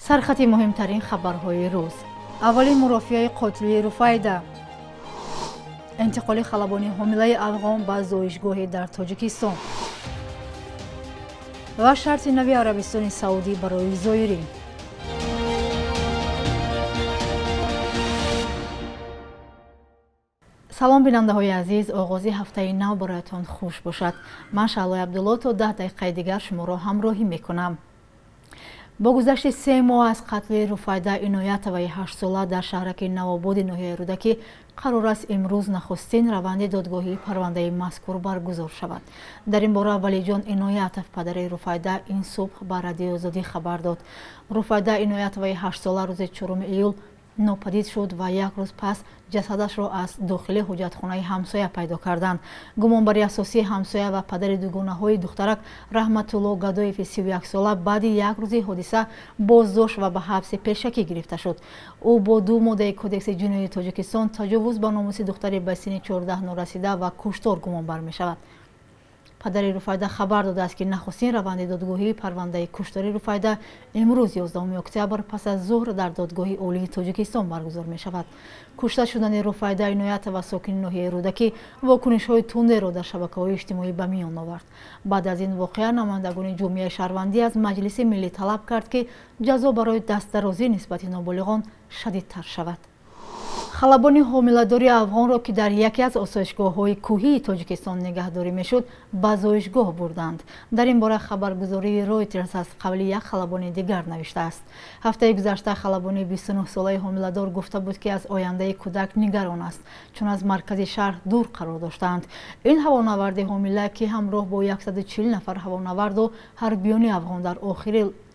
سرخط مهمترین خبرهای روز. اولین مرافعه قاتلی رفایده. انتقال خلبانی حامله افغان به زایشگاهی در تاجیکستان و شرط نوی عربستان سعودی برای زایرین. سلام بیننده های عزیز، آغاز هفته نو برایتان خوش باشد. من شعله عبدالله تا 10 دقیقه دیگر شما را همراهی میکنم. با گذشت 3 ماه از قتل رفایده عنایت و 8 ساله در شهرک نوآباد ناحیه رودکی قرار است امروز نخستین روند دادگاهی پرونده مذکور برگزار شود. در این باره ولی جان عنایت پدر رفایده این صبح به رادیو آزادی خبر داد. رفایده عنایت و 8 ساله روز 4 ایول ناپدید شد و یک روز پس جسدش را از داخل حجتخانه همسایه پیدا کردند. گمانبری اساسی همسایه و پدر دوگانه های دخترک رحمت الله گدایف 31 ساله بعد یک روز حادثه بازداشت و به حبس پیشکی گرفته شد. او با 2 ماده کدکس جنایی تاجیکستان تجاوز به ناموس دختری به سن 14 نورسیده و کشتار گمانبر می شود. پدر رفایده خبر داده است که نخستین روند دادگاهی پرونده کشتاری رفایده امروز 11 اکتبر پس از ظهر در دادگاه عالی تاجیکستان برگزار می شود. کشته شدن رفایده عنایت و ساکن ناحیه رودکی واکنش های تنده را در شبکه‌های اجتماعی به میان آورد. بعد از این واقعه نمایندگان جمعیت شهروندی از مجلس ملی طلب کرد که جزا برای دستدرازی نسبت نابالغان شدیدتر شود. خلبانی حامله‌داری افغان را که در یکی از آسایشگاه‌های کوهی تاجیکستان نگهداری میشد به زایشگاه بردند. در این باره خبرگزاری رویترز از قبل یک خلبانی دیگر نوشته است. هفته گذشته خلبانی 29 ساله حامله‌دار گفته بود که از آینده کودک نگران است چون از مرکز شهر دور قرار داشتند. این هوانورد حامله که همراه با 140 نفر هوانورد و حربیان افغان در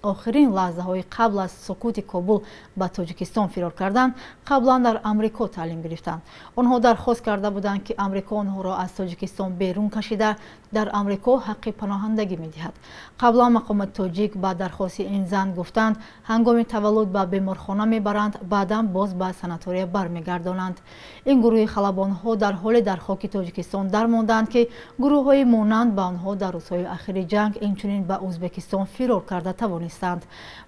آخرین لحظه های قبل از سقوط کابل به تاجیکستان فرار کردند، قبلا در امریکا تعلیم گرفتند. آنها درخواست کرده بودند که امریکا آنها را از تاجیکستان بیرون کشیده در امریکا حق پناهندگی می‌دهد. قبلا مقامات تاجیک با درخواست این زن گفتند هنگام تولد به بیمارخانه میبرند، بعدا باز به ساناتوریا برمیگردانند. این گروه خلبان‌ها در حال در خاک تاجیکستان درماندند که گروه‌های مانند به آنها در روزهای اخیر جنگ اینچنین به ازبکستان فرار کرده توانستند.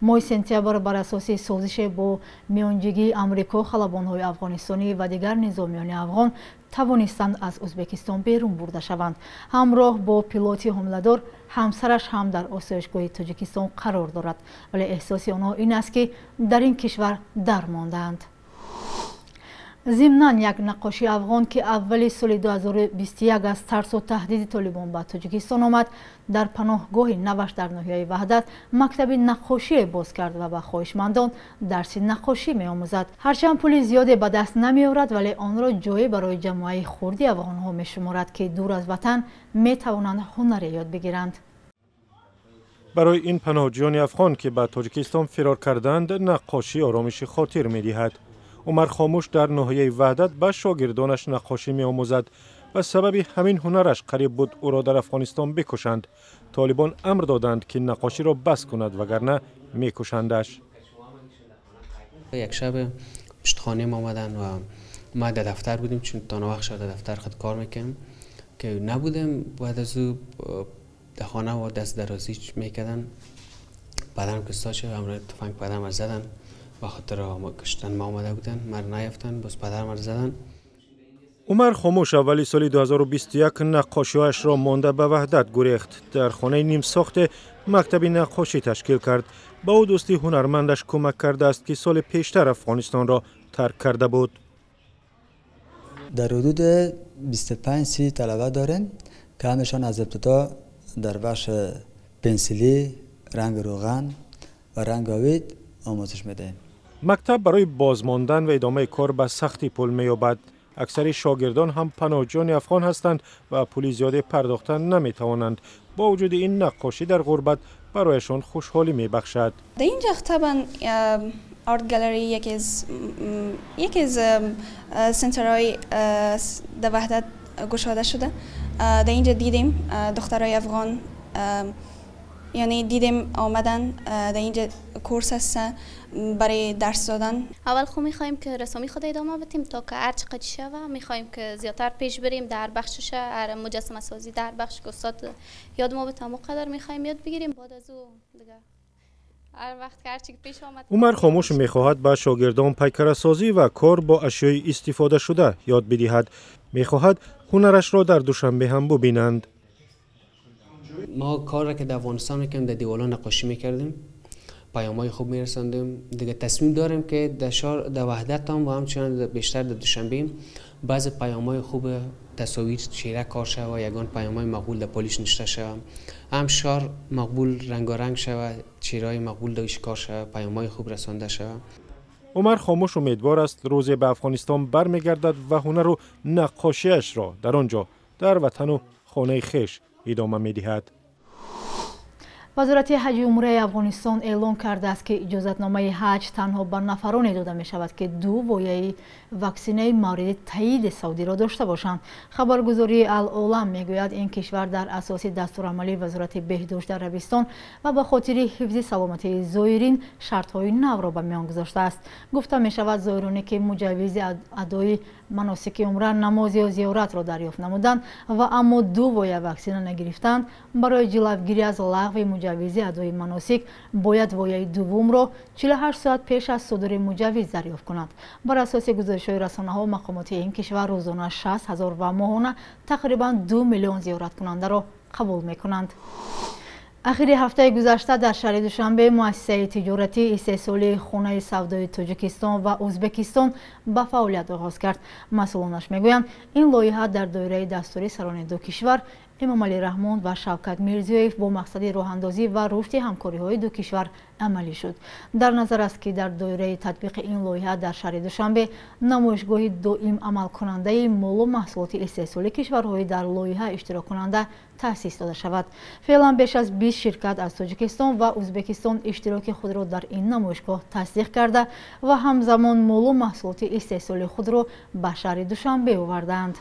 ماه سپتامبر بر اساس سازش با میانجیگی امریکا خلبان‌های افغانستانی و دیگر نظامیان افغان توانستند از ازبکستان بیرون برده شوند. همراه با پیلوت حامله‌دار همسرش هم در آسایشگاه تاجیکستان قرار دارد، ولی احساس آنها این است که در این کشور درماندند. ضمناً یک نقاشی افغان که اول سال 2021 از ترس و تهدید طالبان به تاجیکستان آمد در پناهگاه نوش در ناحیه وحدت مکتب نقاشی باز کرد و به خواهشمندان درس نقاشی می آموزد. هرچند پول زیادی به دست نمی آورد ولی آن را جایی برای جمعیت خردی افغان ها می شمارد که دور از وطن می توانند هنر یاد بگیرند. برای این پناهجویان افغان که به تاجیکستان فرار کردند نقاشی آرامش خاطر می دهد. عمر خاموش در ناحیه وحدت به شاگردانش نقاشی می آموزد و سبب همین هنرش قریب بود او را در افغانستان بکشند. طالبان امر دادند که نقاشی را بس کند وگرنه می کشندش. یک شب پشت خانه ما آمدن و ما در دفتر بودیم چون تا وقت شد در دفتر خود کار میکنیم که نبودیم. بعد از او در خانه و دست درازی میکردن، بعدم کستا شد همراه تفنگ پدرم زدن به خاطر کشتن ما آمده بودن، مر نیفتن باز پدرم زدن. عمر خاموش اولی سال 2021 نقاشی‌هایش را مانده به وحدت گریخت. در خانه نیم ساخته مکتب نقاشی تشکیل کرد. با او دوستی هنرمندش کمک کرده است که سال پیشتر افغانستان را ترک کرده بود. در حدود 25-30 طلبه داریم که همشان از ابتدا در بخش پنسیلی، رنگ روغن و رنگ آبید آموزش میده. مکتب برای بازماندن و ادامه کار به سختی پول می‌یابد. اکثر شاگردان هم پناهجویان افغان هستند و پول زیادی پرداختن نمی‌توانند. با وجود این نقاشی در غربت برایشان خوشحالی می‌بخشد. در اینجا طبعا آرت گالری یکی از سنترهای در وحدت گشاده شده. در اینجا دیدیم دخترای افغان یعنی دیدیم آمدن در اینجا کورس هست برای درس دادن. اول خو میخوایم که رسمی خود ادامه بدیم تا که هر چقدر شوه میخوایم که زیادتر پیش بریم در بخشش هر مجسمه سازی در بخش که استاد یاد ما به تمام قدر میخوایم یاد بگیریم. بعد از او دیگه هر وقت هرچی که پیش آمد. عمر خاموش می‌خواهد به شاگردان پیکره‌سازی و کار با اشیاء استفاده شده یاد بدهد. می‌خواهد هنرش را در دوشنبه هم ببینند. ما کار را که در افغانستان می‌کردیم در دیوالا نقاشی می‌کردیم، پیام‌های خوب می‌رساندیم. دیگه تصمیم داریم که در شهر در وحدت هم و همچنان بیشتر در دوشنبه بعضی پیام‌های خوب تصاویر چهره کار شود و یگان پیام‌های مقبول در پالیش نشته شود. هم شهر مقبول رنگارنگ شود، چهره‌های مقبول درش کار شود، پیام‌های خوب رسانده شود. عمر خاموش امیدوار است روزی به افغانستان برمیگردد و هنر و نقاشیش را در آنجا در وطن و خانه خویش ادامه می‌دهد. وزارت حج عمره افغانستان اعلام کرده است که اجازتنامه حج تنها به نفرانی داده می شود که 2 وایه واکسینه مورد تایید سعودی را داشته باشند. خبرگزاری العالم میگوید این کشور در اساس دستورالعملی وزارت بهداشت عربستان و به خاطر حفظ سلامتی زائرین شرط‌های نو را به میان گذاشته است. گفته می شود زائرانی که مجوز ادای مناسک عمره، نماز یا زیارت را دریافت نمودند و اما 2 وایه واکسینه نگرفتند، برای جلوگیری از لغو مجوز ادای مناسک باید وایه دوم را 48 ساعت پیش از صدور مجوز دریافت کنند. بر اساس گزارش‌های رسانه‌ها مقامات این کشور روزانه 60,000 و ماهانه تقریباً 2 میلیون زیارت کننده را قبول می‌کنند. اخیر هفته گذشته در شهر دوشنبه مؤسسه تجارتی استحصالی خانه سودای تاجیکستان و ازبکستان به فعالیت آغاز کرد. مسئولانش میگویند این لایحه در دایره دستوری سران دو کشور امامعلی رحمان و شوکت میرزیویف با مقصد راه‌اندازی و رشد همکاری‌های دو کشور عملی شد. در نظر است که در دایره تطبیق این لایحه در شهر دوشنبه نمایشگاه دائم عمل کننده مال و محصولات استحصالی کشورهای در لایحه اشتراک کننده تأسیس داده شود. فعلا بیش از 20 شرکت از تاجیکستان و ازبکستان اشتراک خود را در این نمایشگاه تصدیق کرده و همزمان مال و محصولات استحصالی خود را به شهر دوشنبه آوردند.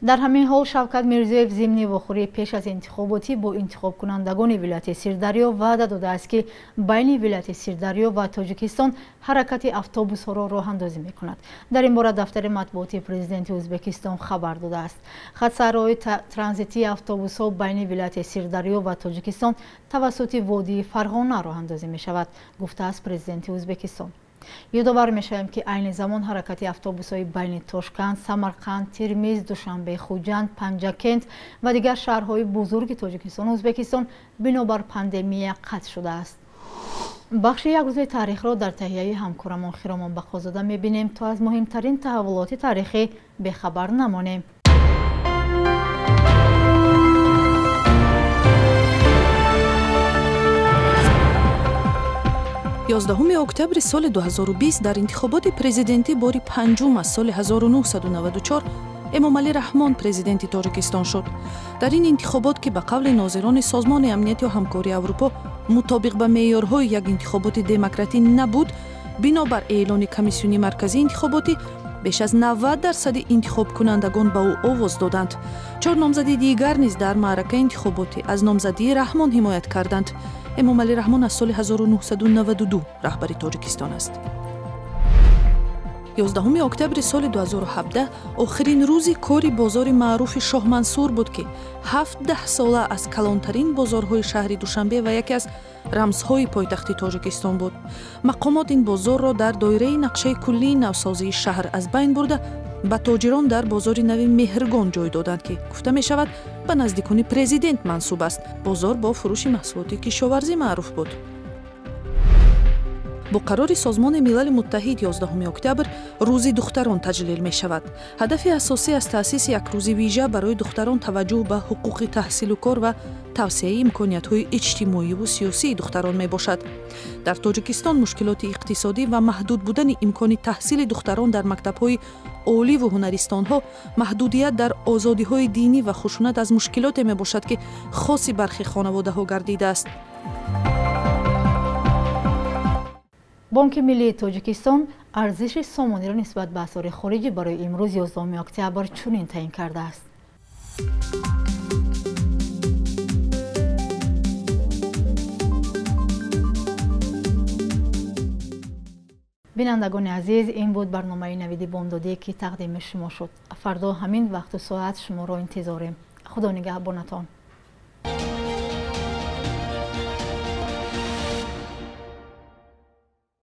در همین حال شوکت میرزیویف ضمن واخوری پیش از انتخاباتی با انتخاب کنندگان ولایت سیردریا وعده داده است که بین ولایت سیردریا و تاجیکستان حرکت اتوبوس ها را راه اندازی می کند. در این باره دفتر مطبوعاتی پرزیدنت ازبکستان خبر داده است. خط سرای ترانزیتی اتوبوس ها بین ولایت سیردریا و تاجیکستان توسط وادی فرغانه راه اندازی می شود، گفته است پرزیدنت ازبکستان. یادآور می‌شویم که عین زمان حرکت اتوبوس‌های بین تاشکند، سمرقند، ترمیز، دوشنبه، خوجند، پنجکند و دیگر شهرهای بزرگ تاجیکستان و ازبکستان بنابر پاندمی قطع شده است. بخش یک روز تاریخ را در تهیه همکارمان خیرامان بخازاده می‌بینیم تا از مهمترین تحولات تاریخی بخبر نمانیم. 11 اکتبر سال 2020 در انتخابات پرزیدنتی باری پنجم از سال 1994 امامعلی رحمان پرزیدنت تاجیکستان شد. در این انتخابات که به قول ناظران سازمان امنیت و همکاری اروپا مطابق به معیارهای یک انتخابات دموکراتی نبود، بنابر اعلان کمیسیون مرکزی انتخاباتی بیش از 90% انتخاب کنندگان به او آواز دادند. 4 نامزدی دیگر نیز در معرکه انتخاباتی از نامزدی رحمان حمایت کردند. امامعلی رحمان از سال 1992 رهبر تاجیکستان است. 11 اکتبر سال 2017 آخرین روزی کاری بازار معروف شاه منصور بود که 17 ساله از کلانترین بازارهای شهر دوشنبه و یکی از رمزهای پایتخت تاجیکستان بود. مقامات این بازار را در دایره نقشه کلی نوسازی شهر از بین برده به تاجران در بازار نو مهرگان جای دادند که گفته می شود به نزدیکان پرزیدنت منسوب است. بازار با فروش محصولات کشاورزی معروف بود. با قرار سازمان ملل متحد 11 اکتبر روز دختران تجلیل می شود. هدف اساسی از تأسیس یک روز ویژه برای دختران توجه به حقوق تحصیل و کار و توسعه امکانیت‌های اجتماعی و سیاسی دختران می باشد. در تاجیکستان مشکلات اقتصادی و محدود بودن امکان تحصیل دختران در مکتب‌های عالی و هنرستان‌ها، محدودیت در آزادی‌های دینی و خشونت از مشکلات می باشد که خاصی برخی خانواده‌ها گردیده است. بانک ملی تاجیکستان ارزش سامانی را نسبت به اسعار خارجی برای امروز 11 اکتبر چنین تعیین کرده است. بینندگان عزیز، این بود برنامه نوید بامدادی که تقدیم شما شد. فردا همین وقت و ساعت شما را انتظاریم. خدا نگهبانتان.